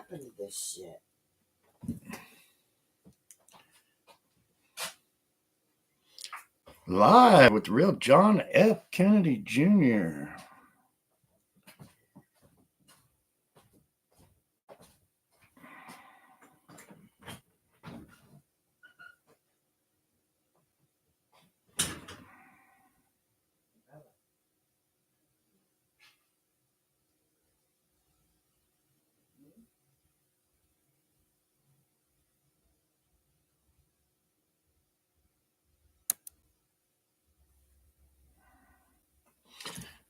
happened to this shit? Live with the real John F. Kennedy Jr.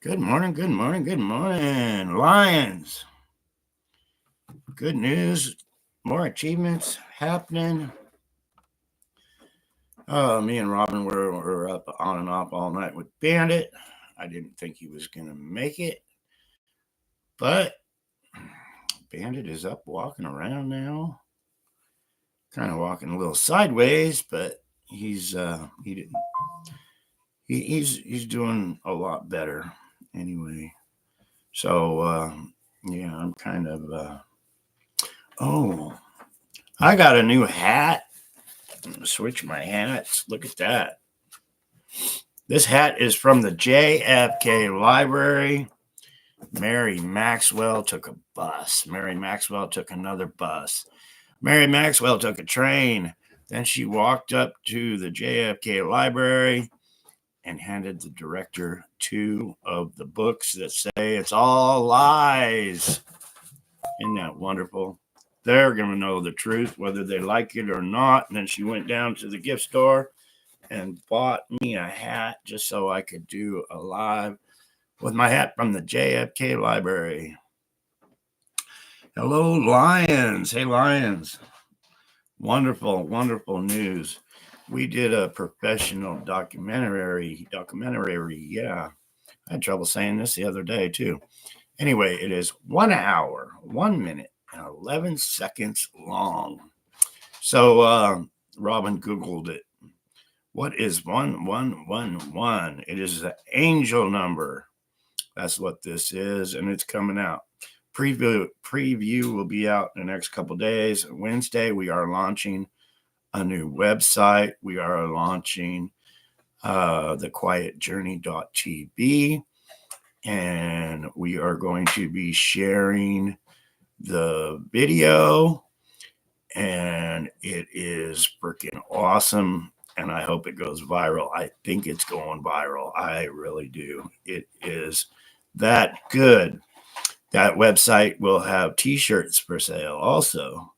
Good morning, good morning, good morning, Lions. Good news, more achievements happening. Me and Robin were up on and off all night with Bandit. I didn't think he was going to make it, but Bandit is up walking around now. Kind of walking a little sideways, but he's doing a lot better anyway. So yeah, I'm kind of I got a new hat. I'm gonna switch my hats. Look at that. This hat is from the JFK Library. Mary Maxwell took a bus. Mary Maxwell took another bus. Mary Maxwell took a train. Then she walked up to the JFK Library and handed the director 2 of the books that say it's all lies. Isn't that wonderful? They're going to know the truth, whether they like it or not. And then she went down to the gift store and bought me a hat just so I could do a live with my hat from the JFK Library. Hello, Lions. Hey, Lions. Wonderful, wonderful news. We did a professional documentary. Yeah. I had trouble saying this the other day, too. Anyway, it is 1 hour, 1 minute, and 11 seconds long. So Robin Googled it. What is 1111? It is the angel number. That's what this is, and it's coming out. Preview will be out in the next couple days. Wednesday, we are launching a new website. We are launching thequietjourney.tv, and we are going to be sharing the video, and it is freaking awesome, and I hope it goes viral. I think it's going viral. I really do. It is that good. That website will have t-shirts for sale also.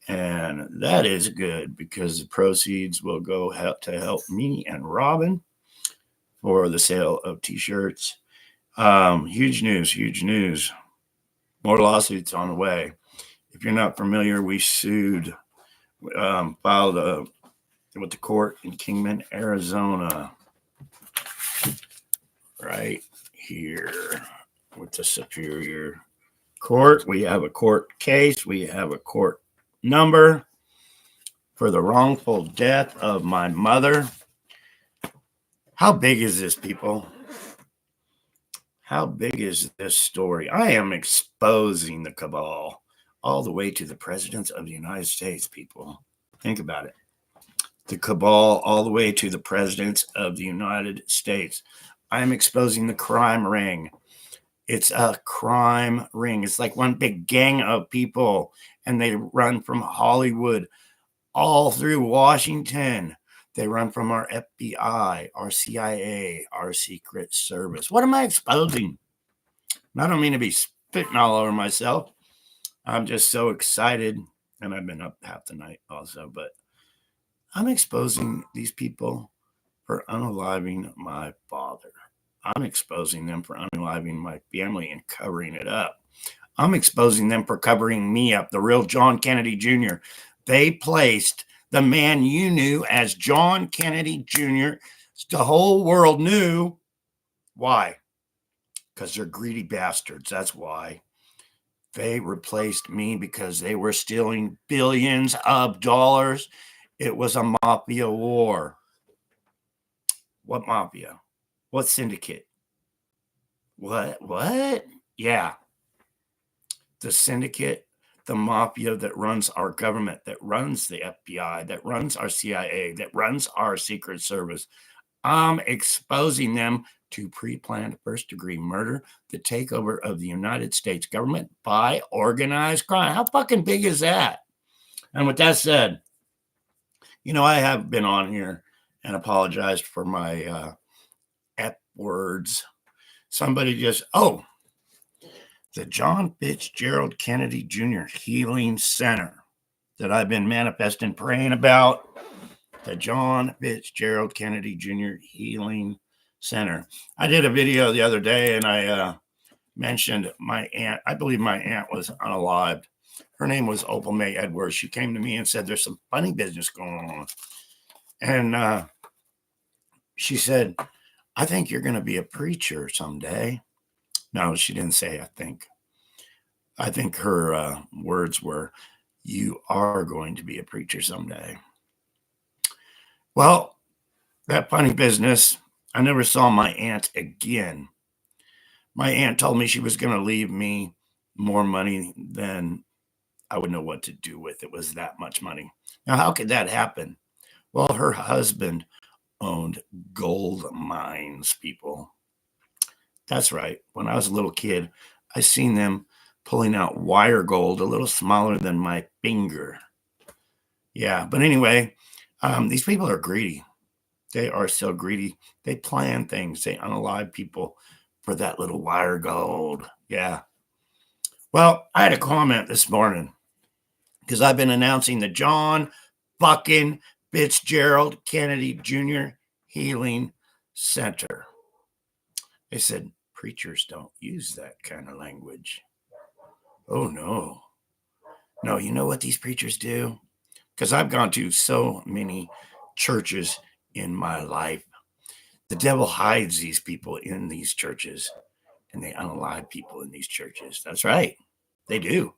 And that is good because the proceeds will go to help me and Robin for the sale of t-shirts. Huge news. More lawsuits on the way. If you're not familiar, we filed with the court in Kingman, Arizona. Right here. With the Superior Court. We have a court case. We have a court number for the wrongful death of my mother. How big is this, people? How big is this story? I am exposing the cabal all the way to the presidents of the United States, people. Think about it. The cabal all the way to the presidents of the United States. I am exposing the crime ring. It's a crime ring. It's like one big gang of people, and they run from Hollywood all through Washington. They run from our FBI, our CIA, our Secret Service. What am I exposing? I don't mean to be spitting all over myself. I'm just so excited, and I've been up half the night also, but I'm exposing these people for unaliving my father. I'm exposing them for unaliving my family and covering it up. I'm exposing them for covering me up, the real John Kennedy Jr. They placed the man you knew as John Kennedy Jr. The whole world knew. Why? Because they're greedy bastards. That's why. They replaced me because they were stealing billions of dollars. It was a mafia war. What mafia? What syndicate? What? Yeah. The syndicate the mafia that runs our government, that runs the FBI, that runs our CIA, that runs our Secret Service. I'm exposing them to pre-planned first-degree murder, the takeover of the United States government by organized crime. How fucking big is that? And with that said, I have been on here and apologized for my F words. Somebody just, the John Fitzgerald Kennedy Jr. Healing Center that I've been manifesting, praying about. The John Fitzgerald Kennedy Jr. Healing Center. I did a video the other day and I mentioned my aunt. I believe my aunt was unalived. Her name was Opal May Edwards. She came to me and said, there's some funny business going on. And she said, I think you're going to be a preacher someday. No, she didn't say, I think. I think her words were, you are going to be a preacher someday. Well, that funny business, I never saw my aunt again. My aunt told me she was going to leave me more money than I would know what to do with. It was that much money. Now, how could that happen? Well, her husband owned gold mines, people. That's right. When I was a little kid, I seen them pulling out wire gold a little smaller than my finger. Yeah, but anyway, these people are greedy. They are so greedy. They plan things. They unalive people for that little wire gold. Yeah. Well, I had a comment this morning because I've been announcing the John fucking Fitzgerald Kennedy Jr. Healing Center. They said, preachers don't use that kind of language. Oh, no. No, you know what these preachers do? Because I've gone to so many churches in my life. The devil hides these people in these churches, and they unalive people in these churches. That's right. They do.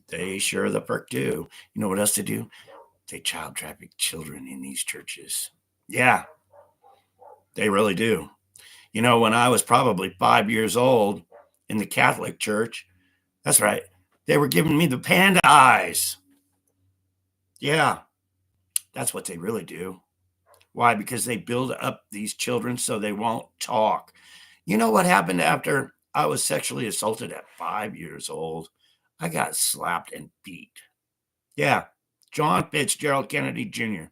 They sure the frick do. You know what else they do? They child traffic children in these churches. Yeah, they really do. When I was probably 5 years old in the Catholic Church, that's right, they were giving me the panda eyes. Yeah, that's what they really do. Why? Because they build up these children so they won't talk. You know what happened after I was sexually assaulted at 5 years old? I got slapped and beat. Yeah, John Fitzgerald Kennedy Jr.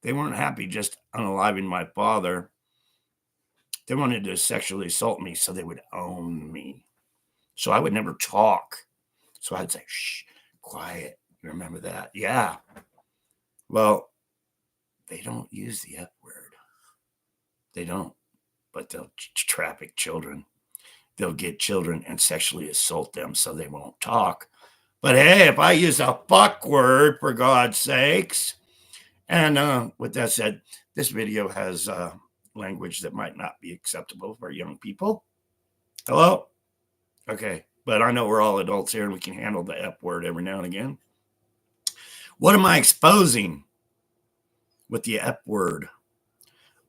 They weren't happy just unaliving my father. They wanted to sexually assault me so they would own me. So I would never talk. So I'd say, shh, quiet. You remember that? Yeah. Well, they don't use the F word. They don't. But they'll traffic children. They'll get children and sexually assault them so they won't talk. But hey, if I use a fuck word, for God's sakes. And with that said, this video has language that might not be acceptable for young people. Hello? Okay. But I know we're all adults here and we can handle the F word every now and again. What am I exposing with the F word?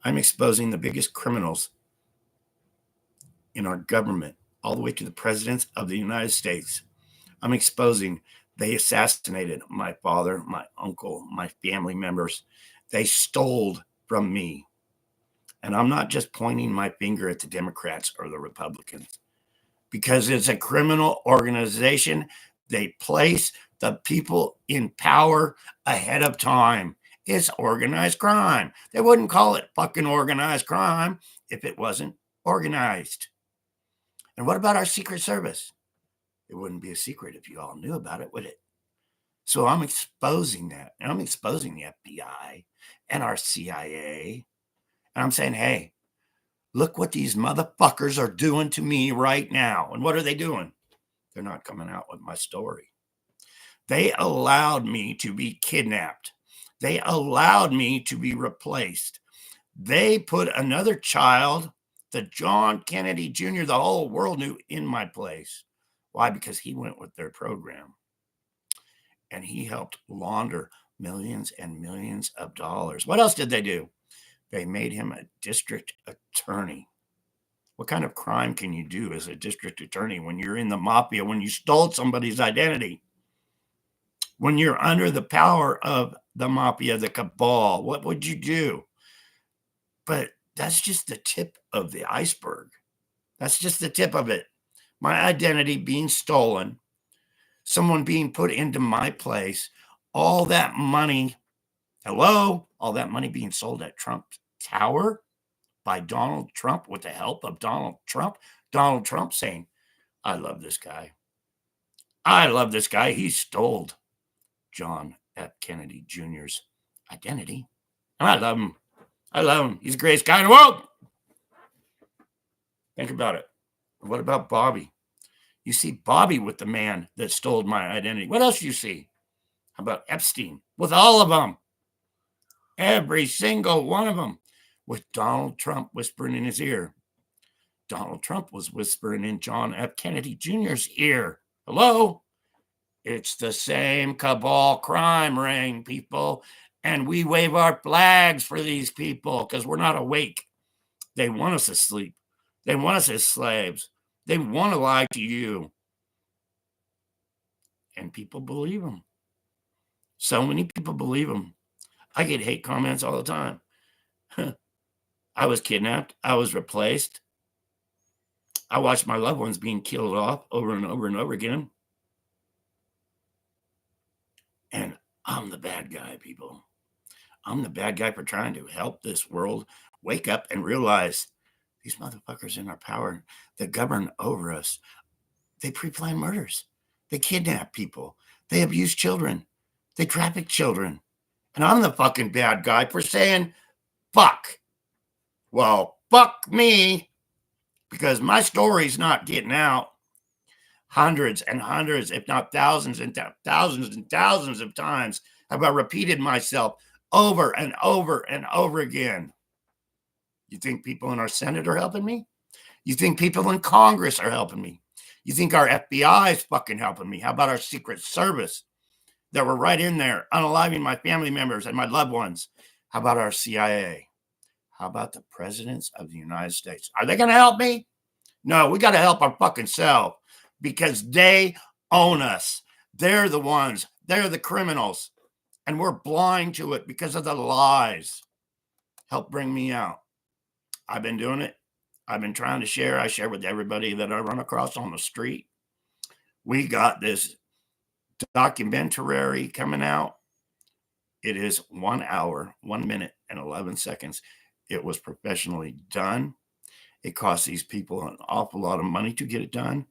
I'm exposing the biggest criminals in our government, all the way to the presidents of the United States. I'm exposing they assassinated my father, my uncle, my family members. They stole from me. And I'm not just pointing my finger at the Democrats or the Republicans, because it's a criminal organization. They place the people in power ahead of time. It's organized crime. They wouldn't call it fucking organized crime if it wasn't organized. And what about our Secret Service? It wouldn't be a secret if you all knew about it, would it? So I'm exposing that. And I'm exposing the FBI and our CIA. And I'm saying, hey, look what these motherfuckers are doing to me right now. And what are they doing? They're not coming out with my story. They allowed me to be kidnapped. They allowed me to be replaced. They put another child, the John Kennedy Jr., the whole world knew, in my place. Why? Because he went with their program. And he helped launder millions and millions of dollars. What else did they do? They made him a district attorney. What kind of crime can you do as a district attorney when you're in the mafia, when you stole somebody's identity, when you're under the power of the mafia, the cabal? What would you do? But that's just the tip of the iceberg. That's just the tip of it. My identity being stolen, someone being put into my place, all that money, all that money being sold at Trump Tower by Donald Trump with the help of Donald Trump. Donald Trump saying, I love this guy. I love this guy. He stole John F. Kennedy Jr.'s identity. And I love him. I love him. He's the greatest guy in the world. Think about it. What about Bobby? You see Bobby with the man that stole my identity. What else do you see? How about Epstein? With all of them. Every single one of them. With Donald Trump whispering in his ear. Donald Trump was whispering in John F. Kennedy Jr.'s ear. Hello? It's the same cabal crime ring, people. And we wave our flags for these people because we're not awake. They want us asleep. They want us as slaves. They want to lie to you. And people believe them. So many people believe them. I get hate comments all the time. I was kidnapped. I was replaced. I watched my loved ones being killed off over and over and over again. And I'm the bad guy, people. I'm the bad guy for trying to help this world wake up and realize these motherfuckers in our power that govern over us, they pre-plan murders. They kidnap people. They abuse children. They traffic children. And I'm the fucking bad guy for saying, fuck. Well, fuck me, because my story's not getting out. Hundreds and hundreds, if not thousands and thousands and thousands of times have I repeated myself over and over and over again. You think people in our Senate are helping me? You think people in Congress are helping me? You think our FBI is fucking helping me? How about our Secret Service that were right in there unaliving my family members and my loved ones? How about our CIA? How about the presidents of the United States? Are they going to help me? No, we got to help our fucking self because they own us. They're the ones. They're the criminals. And we're blind to it because of the lies. Help bring me out. I've been doing it. I've been trying to share. I share with everybody that I run across on the street. We got this documentary coming out. It is 1 hour, 1 minute, and 11 seconds. It was professionally done. It cost these people an awful lot of money to get it done.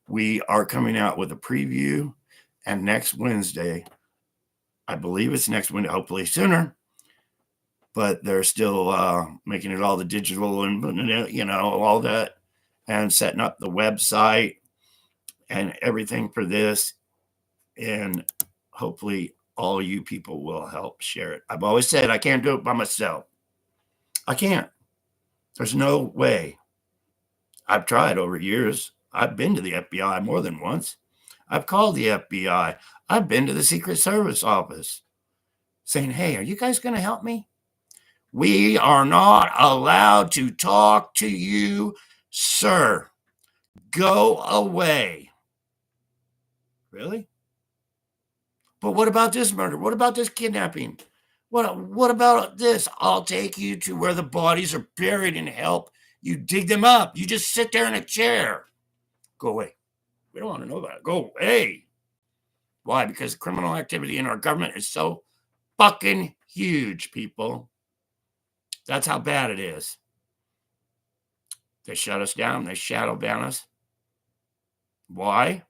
We are coming out with a preview, and next Wednesday, I believe it's next Wednesday, hopefully sooner, but they're still making it all the digital and, you know, all that, and setting up the website and everything for this. And hopefully all you people will help share it. I've always said I can't do it by myself. I can't. There's no way. I've tried over years. I've been to the FBI more than once. I've called the FBI. I've been to the Secret Service office saying, hey, are you guys going to help me? We are not allowed to talk to you, sir. Go away. Really? But what about this murder? What about this kidnapping? What about this? I'll take you to where the bodies are buried and help you dig them up. You just sit there in a chair. Go away. We don't want to know about it. Go away. Why? Because criminal activity in our government is so fucking huge, people. That's how bad it is. They shut us down. They shadow ban us. Why?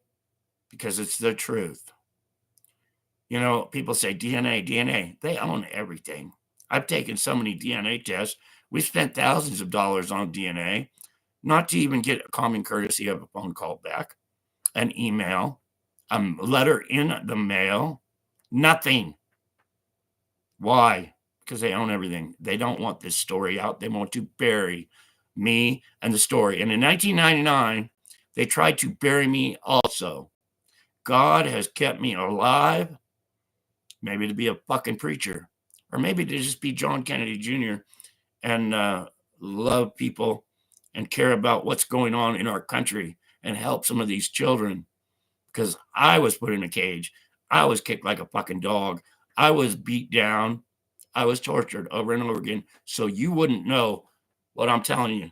Because it's the truth. You know, people say DNA. They own everything. I've taken so many DNA tests. We spent thousands of dollars on DNA, not to even get a common courtesy of a phone call back, an email, a letter in the mail, nothing. Why? Because they own everything. They don't want this story out. They want to bury me and the story. And in 1999, they tried to bury me also. God has kept me alive, maybe to be a fucking preacher, or maybe to just be John Kennedy Jr. and love people and care about what's going on in our country and help some of these children. Because I was put in a cage. I was kicked like a fucking dog. I was beat down. I was tortured over and over again. So you wouldn't know what I'm telling you,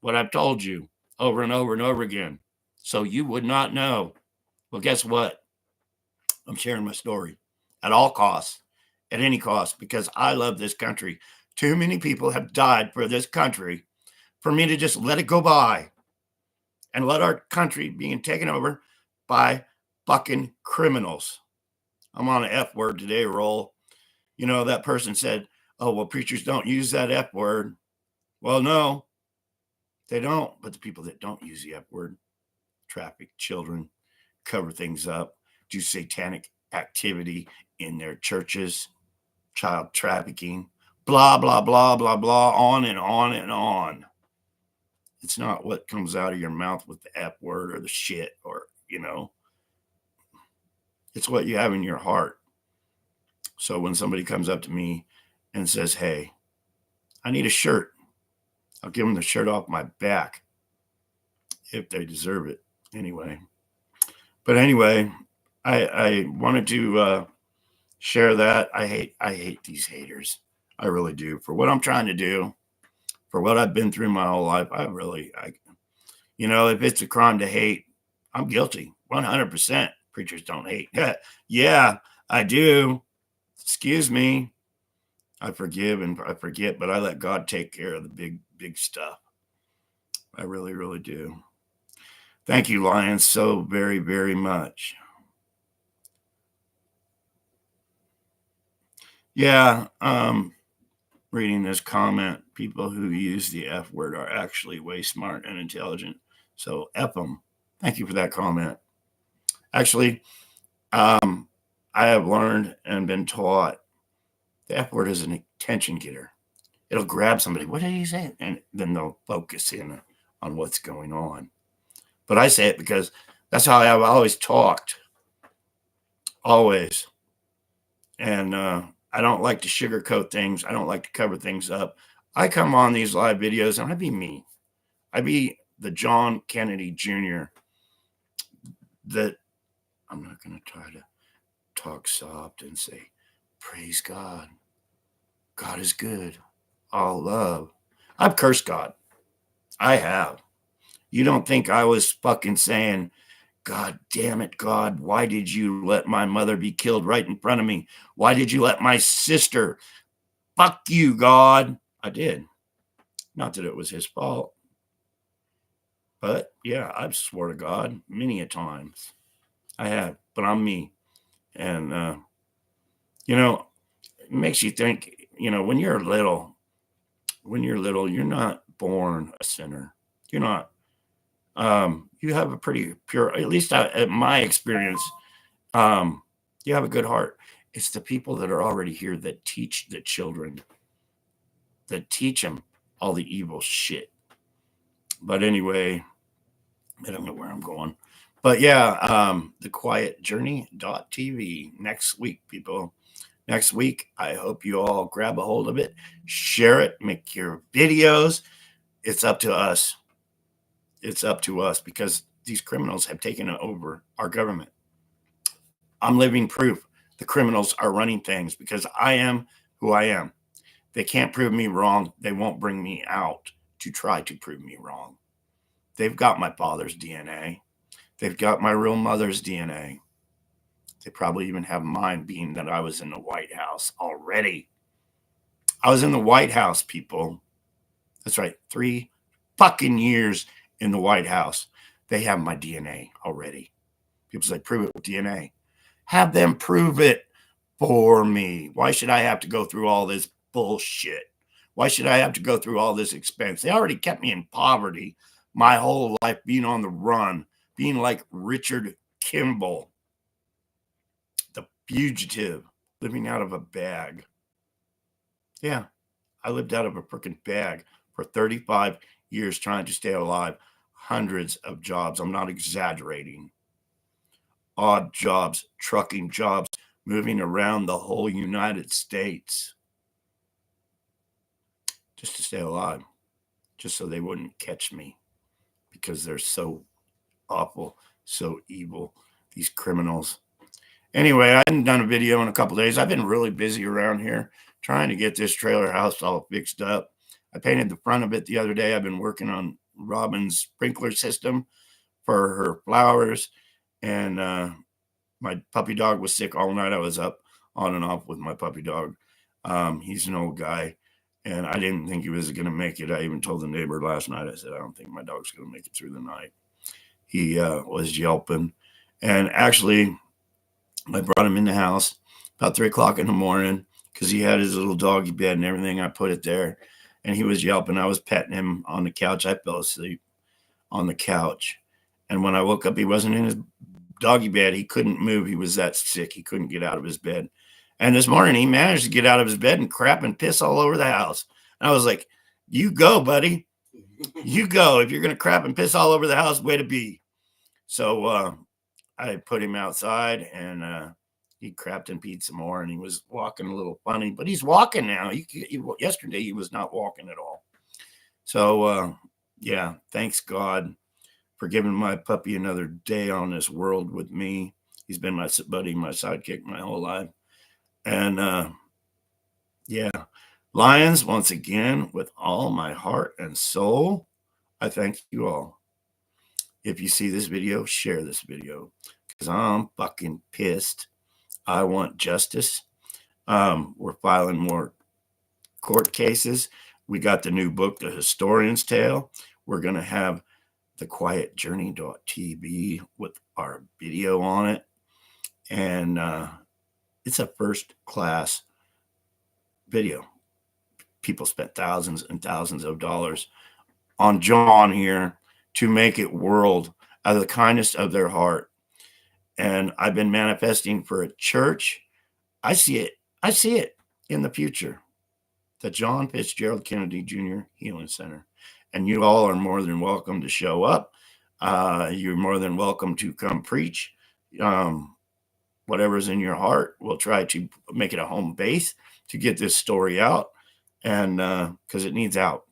what I've told you over and over and over again. So you would not know. Well, guess what? I'm sharing my story at all costs, at any cost, because I love this country. Too many people have died for this country for me to just let it go by and let our country being taken over by fucking criminals. I'm on an F word today, roll. You know, that person said, oh, well, preachers don't use that F word. Well, no, they don't. But the people that don't use the F word, traffic children, cover things up, do satanic activity in their churches, child trafficking, blah, blah, blah, blah, blah, on and on and on. It's not what comes out of your mouth with the F word or the shit or, you know, it's what you have in your heart. So when somebody comes up to me and says, hey, I need a shirt, I'll give them the shirt off my back if they deserve it anyway. But anyway, I wanted to share that. I hate these haters. I really do. For what I'm trying to do, for what I've been through my whole life, you know, if it's a crime to hate, I'm guilty. 100%. Preachers don't hate. Yeah, I do. Excuse me. I forgive and I forget, but I let God take care of the big stuff. I really, really do. Thank you, Lions, so very, very much. Yeah, reading this comment, people who use the F word are actually way smart and intelligent. So F them. Thank you for that comment. Actually, I have learned and been taught the F word is an attention getter. It'll grab somebody. What did he say? And then they'll focus in on what's going on. But I say it because that's how I've always talked. Always. And I don't like to sugarcoat things. I don't like to cover things up. I come on these live videos and I be me. I be the John Kennedy Jr. that I'm not going to try to talk soft and say, praise God. God is good. All love. I've cursed God. I have. You don't think I was fucking saying, God damn it, God, why did you let my mother be killed right in front of me? Why did you let my sister? Fuck you, God. I did. Not that it was his fault. But yeah, I've swore to God many a times. I have, but I'm me. And, you know, it makes you think, you know, when you're little, you're not born a sinner. You're not. You have a pretty pure, at least at my experience, you have a good heart. It's the people that are already here that teach the children, that teach them all the evil shit. But anyway, I don't know where I'm going. But yeah, thequietjourney.tv next week, people. Next week, I hope you all grab a hold of it, share it, make your videos. It's up to us. It's up to us because these criminals have taken over our government. I'm living proof the criminals are running things because I am who I am. They can't prove me wrong. They won't bring me out to try to prove me wrong. They've got my father's DNA. They've got my real mother's DNA. They probably even have mine, being that I was in the White House already. I was in the White House, people. That's right. 3 fucking years in the White House. They have my DNA already. People say, prove it with DNA. Have them prove it for me. Why should I have to go through all this bullshit? Why should I have to go through all this expense? They already kept me in poverty my whole life, being on the run, being like Richard Kimball, the fugitive, living out of a bag. Yeah, I lived out of a freaking bag for 35 years trying to stay alive. Hundreds of jobs. I'm not exaggerating. Odd jobs, trucking jobs, moving around the whole United States just to stay alive. just so they wouldn't catch me, because they're so awful, so evil, these criminals. Anyway, I hadn't done a video in a couple days. I've been really busy around here trying to get this trailer house all fixed up. I painted the front of it the other day. I've been working on Robin's sprinkler system for her flowers, and my puppy dog was sick all night. I was up on and off with my puppy dog. He's an old guy, and I didn't think he was going to make it. I even told the neighbor last night, I said, I don't think my dog's going to make it through the night. He was yelping, and actually, I brought him in the house about 3 o'clock in the morning because he had his little doggy bed and everything. I put it there, and he was yelping. I was petting him on the couch. I fell asleep on the couch, and when I woke up, he wasn't in his doggy bed. He couldn't move. He was that sick. He couldn't get out of his bed. And this morning, he managed to get out of his bed and crap and piss all over the house. And I was like, you go, buddy. You go. If you're going to crap and piss all over the house, way to be. So I put him outside, and he crapped and peed some more, and he was walking a little funny, but he's walking now. Yesterday, he was not walking at all. So, yeah, thanks God for giving my puppy another day on this world with me. He's been my buddy, my sidekick my whole life. And, yeah, Lions, once again, with all my heart and soul, I thank you all. If you see this video, share this video, because I'm fucking pissed. I want justice. We're filing more court cases. We got the new book, The Historian's Tale. We're going to have the quietjourney.tv with our video on it. And it's a first-class video. People spent thousands and thousands of dollars on John here to make it world out of the kindness of their heart. And I've been manifesting for a church. I see it. I see it in the future. The John Fitzgerald Kennedy Jr. Healing Center. And you all are more than welcome to show up. You're more than welcome to come preach. Whatever's in your heart, we'll try to make it a home base to get this story out. And because it needs out.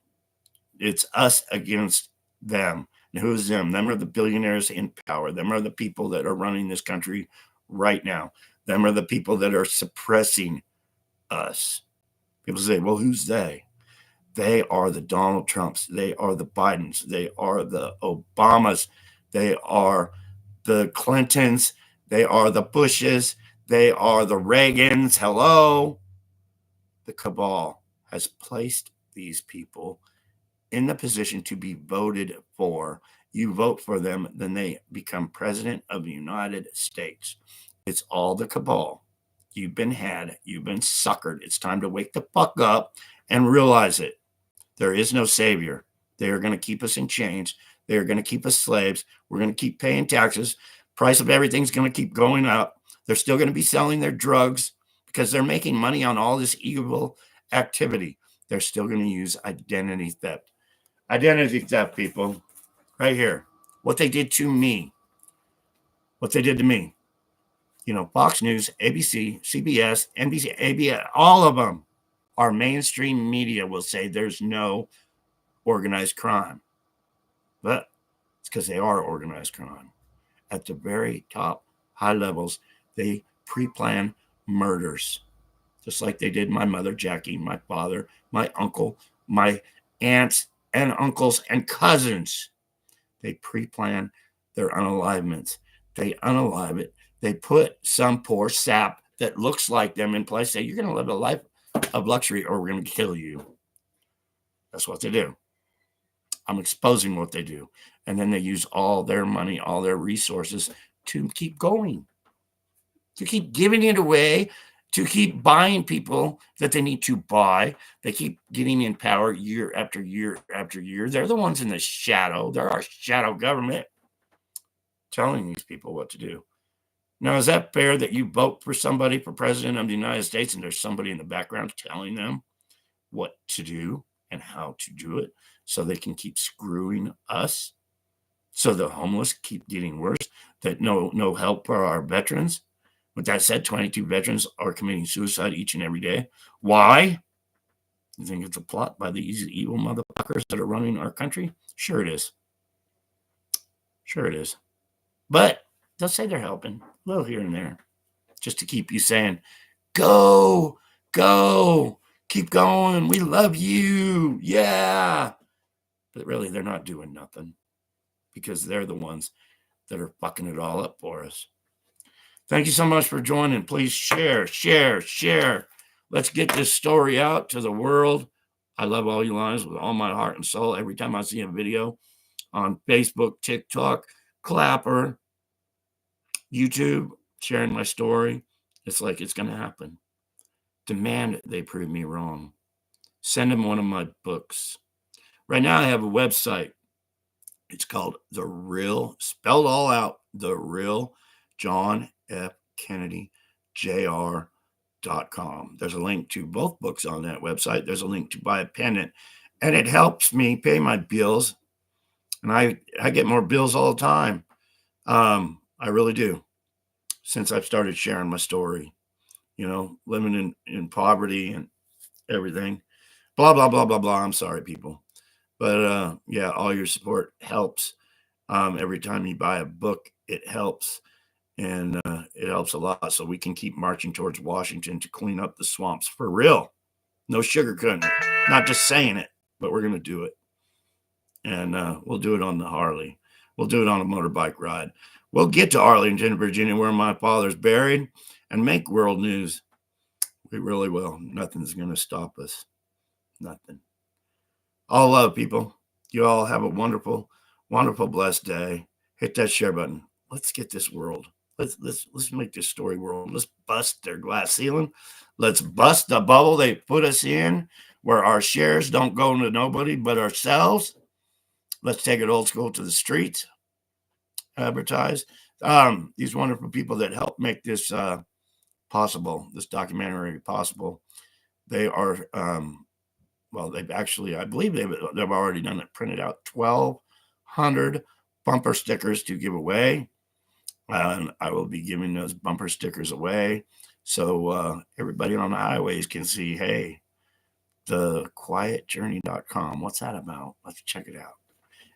It's us against them. And who's them? Them are the billionaires in power. Them are the people that are running this country right now. Them are the people that are suppressing us. People say, well, who's they? They are the Donald Trumps. They are the Bidens. They are the Obamas. They are the Clintons. They are the Bushes. They are the Reagans. Hello. The cabal has placed these people in the position to be voted for. You vote for them, then they become president of the United States. It's all the cabal. You've been had. You've been suckered. It's time to wake the fuck up and realize it. There is no savior. They are going to keep us in chains. They are going to keep us slaves. We're going to keep paying taxes. Price of everything's going to keep going up. They're still going to be selling their drugs because they're making money on all this evil activity. They're still going to use identity theft. Identity theft, people. Right here. What they did to me. What they did to me. You know, Fox News, ABC, CBS, NBC, ABS, all of them. Our mainstream media will say there's no organized crime. But it's because they are organized crime. At the very top, high levels, they pre-plan murders. Just like they did my mother, Jackie, my father, my uncle, my aunts and uncles and cousins. They pre-plan their unalivements. They unalive it. They put some poor sap that looks like them in place. Say, you're going to live a life of luxury or we're going to kill you. That's what they do. I'm exposing what they do. And then they use all their money, all their resources to keep going, to keep giving it away, to keep buying people that they need to buy. They keep getting in power year after year after year. They're the ones in the shadow. They're our shadow government telling these people what to do. Now, is that fair that you vote for somebody for president of the United States and there's somebody in the background telling them what to do and how to do it so they can keep screwing us? So the homeless keep getting worse, that no help for our veterans. With that said, 22 veterans are committing suicide each and every day. Why? You think it's a plot by these evil motherfuckers that are running our country? Sure it is. Sure it is. But they'll say they're helping a little here and there just to keep you saying, go, go, keep going. We love you. Yeah. But really, they're not doing nothing because they're the ones that are fucking it all up for us. Thank you so much for joining. Please share, share, share. Let's get this story out to the world. I love all you lines with all my heart and soul. Every time I see a video on Facebook, TikTok, Clapper, YouTube, sharing my story, it's like it's going to happen. Demand they prove me wrong. Send them one of my books. Right now, I have a website. It's called The Real, spelled all out, The Real John F. Kennedy Jr.com. There's a link to both books on that website. There's a link to buy a pendant, and it helps me pay my bills. And I get more bills all the time. I really do. Since I've started sharing my story, living in poverty and everything, blah, blah, blah, blah, blah. I'm sorry, people. But yeah, all your support helps. Every time you buy a book, it helps. And it helps a lot. So we can keep marching towards Washington to clean up the swamps for real. No sugarcoating it. Not just saying it, but we're going to do it. And we'll do it on the Harley. We'll do it on a motorbike ride. We'll get to Arlington, Virginia, where my father's buried, and make world news. We really will. Nothing's going to stop us. Nothing. All love, people. You all have a wonderful, wonderful, blessed day. Hit that share button. Let's get this world. Let's make this story world. Let's bust their glass ceiling. Let's bust the bubble they put us in, where our shares don't go to nobody but ourselves. Let's take it old school to the streets. Advertise. These wonderful people that help make this possible, this documentary possible. They are. Well, they've actually, I believe they've already done it, printed out 1,200 bumper stickers to give away. And I will be giving those bumper stickers away. So everybody on the highways can see, hey, thequietjourney.com. What's that about? Let's check it out.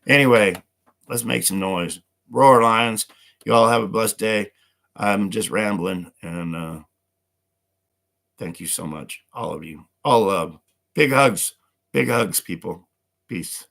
Anyway, let's make some noise. Roar, Lions. You all have a blessed day. I'm just rambling. And thank you so much, all of you. All love. Big hugs, people. Peace.